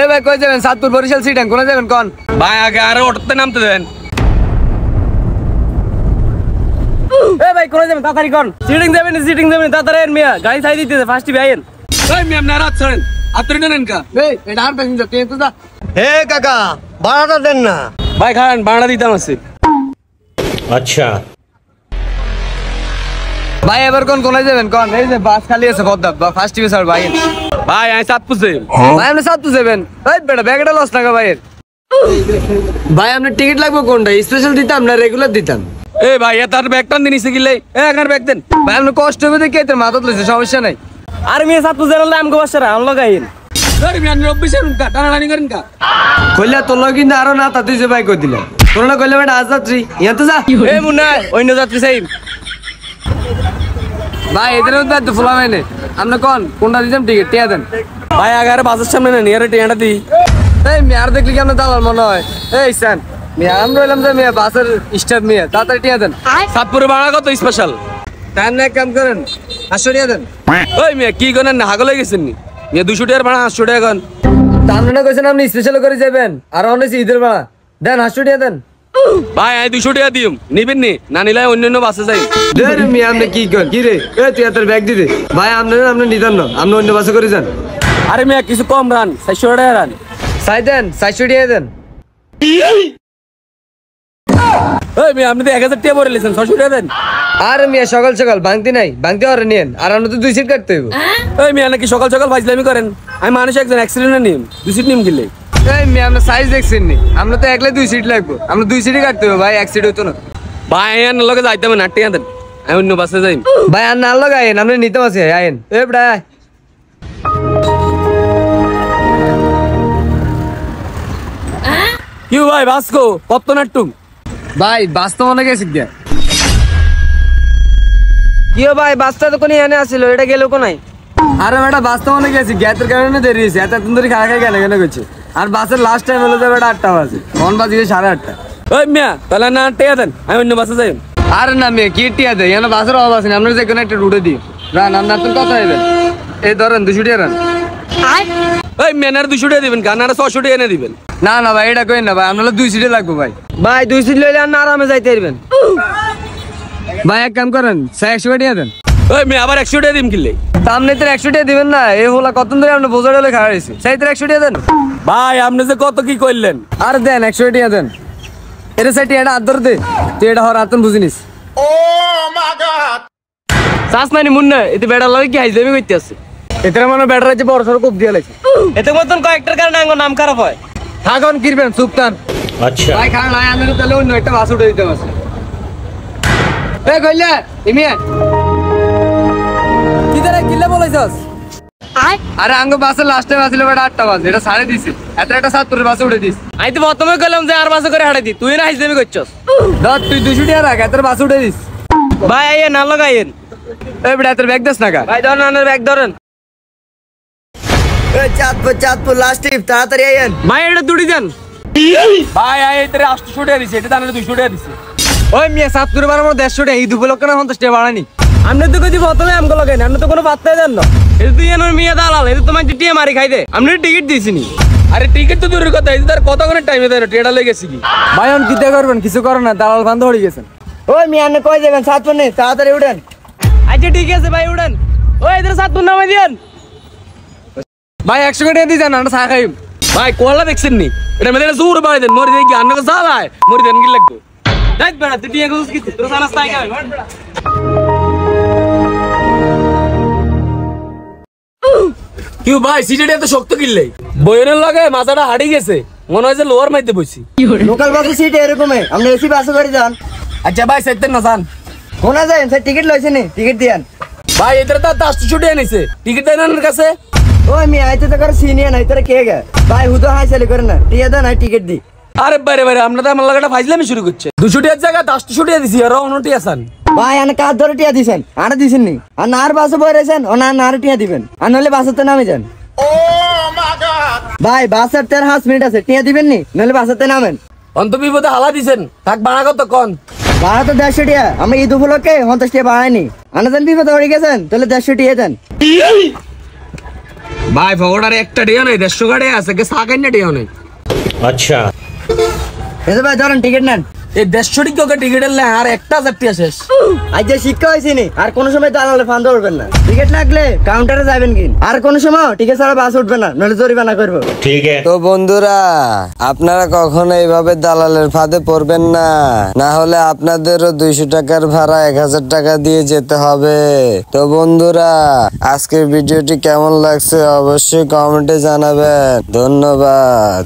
এ ভাই কই যাবেন? সাতপুর বরিশাল সিটাং কোন যাবেন কোন? ভাই আগে আরে অটোতে নামতে দেন। এ ভাই কোন যাবেন তাড়াতাড়ি কোন? সিটিং যাবেন তাড়াতাড়ি এন মিয়া গাড়ি ছাই দিতেছে ফার্স্টই ভাইয়েন। এই মিয়া আপনারা আছেন আপনি নেন কা? এই এটা আর প্যাসেঞ্জার তুই তো যা। হে কাকা ভাড়াটা দেন না। ভাই খান ভাড়া দিতাম আছে। আচ্ছা ভাই এবার কোন যাবেন কোন? এই যে বাস খালি আছে পদ্মা ফার্স্ট টিভি স্যার ভাই। ভাই আমি সাতপুর যাই। ভাই আপনি সাতপুর যাবেন? এই বেটা ব্যাগটা লস টাকা ভাইয়ের। ভাই আপনার টিকিট লাগবে কোনটা? স্পেশাল দিতাম না রেগুলার দিতাম? এ ভাই তার ব্যাগটা দিন ইসে গিলে এখানে ব্যাগ দেন। ভাই আপনি কষ্ট হবে দেখে তোর মাথাত লইছে সমস্যা নাই। আর মিয়া সাতপুর জানালে আমগো বাসারা আনলো গাইন। এই মিয়া আপনি অফিসের কা টানাটানি করেন কা? কইলা তোর লগে কিন্তু আরো না তাতে যে ভাই কই দিলাম। তোর না কইলা বেটা আজাত্রী ইয়া তো যা। এ মুন্না অন্য যাত্রী সাইম। ভাই এদের মধ্যে তো ফুলা মাইনে আপনি কোনটা দিতাম টিকিট টিয়া দেন। ভাই আগে আরে বাসের সামনে নেন এর টিয়াটা দি। এই মেয়ার দেখলি কি আপনার দালাল মনে হয়? এই সান মিয়া আমরা রইলাম যে মিয়া বাসের স্টাফ মিয়া তাড়াতাড়ি টিয়া দেন। সাতপুরে ভাড়া কত স্পেশাল? টাইম না এক কাম করেন 800 টিয়া দেন। ওই মিয়া কি করেন না হাগল হয়ে গেছেন নি? মিয়া 200 টাকার ভাড়া 800 টাকা কোন? তার না কইছেন আপনি স্পেশাল করে যাবেন আর অনেক ঈদের ভাড়া দেন 800 টিয়া দেন। ভাই আমি 200 টাকা দিম নিবেন নি? না নিলে অন্য বাসে যাই। দেন মিয়া আপনি কি করেন কি রে? এই তুই তোর ব্যাগ দিতে ভাই আপনি নিতেন না আপনি অন্য বাসে করে যান। আরে মিয়া কিছু কম রান 400 টাকা রান। সাই দেন 400 টিয়া দেন। ওই মিয়া আপনি তো 1000 টাকা ভরে লেছেন 600 টাকা দেন। আর মিয়া সকাল সকাল ভাঙতি নাই ভাঙতে আর নিয়েন আর আমরা তো 2 সিট কাটতে হইব। ওই মিয়া নাকি সকাল সকাল ফাইজলামি করেন? আমি মানুষ একজন অ্যাক্সিডেন্টে নিম 2 সিট নিম গিলে। এই মিয়া আমরা সাইজ দেখছেন নি? আমরা তো একলাই 2 সিট লাগবো আমরা 2 সিটই কাটতে হইব ভাই অ্যাক্সিডেন্ট হইতো না। ভাই এর লগে যাইতাম না টাকা দেন আমি অন্য বাসে যাই। ভাই আর না লাগায়েন আপনি নিতে আছে আয়েন এ বড়া। কি ভাই বাসকো কত নাট্টুম? ভাই বাস তো মনে গেছে গিয়া। কিও ভাই বাসটা তো কোনি এনে আসিল এটা গেল কোনাই। আরে বেটা বাস তো মনে গেছে গ্যাসের কারণে দেরি হয়েছে এতক্ষণ ধরে খাওয়া গেলে কেন করছে। আর বাসের লাস্ট টাইম হলো বেটা 8টা বাজে ফোন বাজিয়ে 8:30। ওই মিয়া তাহলে না টাকা দেন আমি অন্য বাসে যাই। আরে না মেয়ে কি টিয়া দেয় এখানে বাসের অভাব আছে না আপনার যে কোনো একটা রুটে দিই রান আপনার তুমি কত হইবেন? এই ধরেন 200 টাকা রান। ওই মেনার 200 টাকা দিবেন কানারা 600 টাকা এনে দিবেন। না না ভাই এটা কইন না ভাই আপনার 2 সিটে লাগবে ভাই। ভাই 2 সিট লইলে আর না আরামে যাইতে পারবেন। ভাই এক কাম করেন 100 টাকা দেন। ওই মেয়ে আবার 100 টাকা দিম কিনলে। সামনে তো 100 টাকা দিবেন না এই হলা কত ধরে আপনি বোঝা ডলে খাওয়া হয়েছে সেই তো 100 টাকা দেন। ভাই আপনি যে কত কি করলেন? আর দেন 100 টাকা দেন। এর সাইডে এটা আদর দে তুই এটা হর আতন বুঝিনিস। শ্বাস নানি মুন্না এতে বেড়া লাগে কি হাইজলামি কইতে আছে। এটার মানে ব্যাটার আছে বড় সড় কোপ দিয়ে লাইছে। এতে মতন কয়েকটার কারণে আঙ্গ নাম খারাপ হয়। থাকুন কিরবেন সুপতান। আচ্ছা ভাই খান নাই আমি তাহলে অন্য একটা বাস উঠে দিতে আছে। এ কইলা ইমিয়া কি ধরে কিল্লা বলাইছস? আরে আঙ্গ বাসে লাস্ট টাইম আসলে বেটা 8টা বাজে এটা ছাড়ে দিছি এত একটা 7 বাসে উঠে দিস। আমি তো প্রথমে কইলাম যে আর বাসে করে হাঁটাই দি তুই না হাইজলামি করছস। ধর তুই 200 টাকা রাখ এত বাসে উঠে দিস। ভাই আইয়ে না লাগাইয়েন। এই বেটা তোর ব্যাগ দাস না কা। ভাই ধরেন আনের ব্যাগ ধরেন। এই চাঁদপুর লাস্ট ট্রিপ তাড়াতাড়ি আইয়েন। ভাই এটা দুটি দেন। ভাই আই এতে 800 টাকা দিছে এটা তাহলে 200 টাকা দিছে। ওই মিয়া 7 বারের মধ্যে 150 টাকা এই দুপলক্ষ না 50 টাকা বাড়ানি। আপনি তো কইছি প্রথমে আমগো লাগাইন আপনি তো কোনো পাত্তাই দেন না। এটা তুই এনে মিয়া দালাল এটা তোমার টিটিয়ে মারি খাই দে। আপনি টিকিট দিছিনি। আরে টিকিট তো দূরের কথা এই তার কতক্ষণের টাইমে দেন টেডা লেগেছি কি? ভাই অন কিতে করবেন কিছু করেন না দালাল বান্ধ হয়ে গেছেন। ওই মিয়া আপনি কই যাবেন? চাঁদপুর নেই তাড়াতাড়ি উঠেন। আচ্ছা ঠিক আছে ভাই উড়েন। ওই এদের সাত নামে দিয়েন। ভাই 100 টাকা দিয়ে যান আমরা চা খাইম। ভাই কোলা দেখছেন নি? এটা মেলে জোর বাড়ি দেন মরি দেন কি আন্না কো সালাই মরি দেন কি লাগবে? যাই বেড়া তুই টিয়া কইছিস কি তোর সানাস তাই গায় বেড়া। কিউ ভাই সিটিটা এত শক্ত কিনলে বইনের লাগে মাথাটা হারিয়ে গেছে মনে হয় যে লোয়ার মাইতে বসি। লোকাল বাসের সিট এরকমই আপনি এসি বাসে করে যান। আচ্ছা ভাই সেতেন না যান। কোনা যাবেন স্যার টিকিট লইছেন নি টিকিট দিয়ান। ভাই এদের তো 800 টাকা নিছে টিকিট দেন আমার কাছে। ওই মিয়া আইতে তো করে সিনিয়র নাই তোরা কে গে ভাই হুদো হাই চালি করে না টিয়া দেন আর টিকিট দি। আরে বাইরে বাইরে আপনাদের আমার লাগাটা ফাইজলামি শুরু করছে 200 টাকার জায়গায় 800 টাকা দিছি আর অন্য টিয়া আসান। ভাই আনে কার ধরে টিয়া দিছেন আনে দিছেন নি আর নার বাসে বই রয়েছেন ও না টিয়া দিবেন আর নইলে বাসেতে নামে যান। ভাই বাসের 5 মিনিট আছে টিয়া দিবেন নি নইলে বাসেতে নামেন। অন্ত বিপদে হালা দিছেন থাক বাড়া কত কোন ভাড়া তো 150 টিয়া আমি ঈদ উপলক্ষে 50 টিয়া বাড়াইনি আনে দেন বিপদে পড়ে গেছেন তাহলে 150 টিয়া দেন। ভাই ফগড়ারে একটা ডিও নাই 150 গাড়ি আছে কে সাকাই না ডিও নাই এই যে ভাই ধরেন টিকিট নেন। এই 150 টিকে টিকেটের লে আর একটা যাত্রী শেষ। আজ যে শিক্ষা হয়েছে নি আর কোনো সময় দালালে ফান্দা উঠবেন না। টিকিট লাগলে কাউন্টারে যাবেন কি আর কোনো সময় টিকিট ছাড়া বাস উঠবে না, নইলে জরিমানা করবো। তো বন্ধুরা আপনারা কখনো এইভাবে দালালের ফাঁদে পড়বেন না, না হলে আপনাদেরও 200 টাকার ভাড়া 1000 টাকা দিয়ে যেতে হবে। তো বন্ধুরা আজকের ভিডিওটি কেমন লাগছে অবশ্যই কমেন্টে জানাবেন। ধন্যবাদ।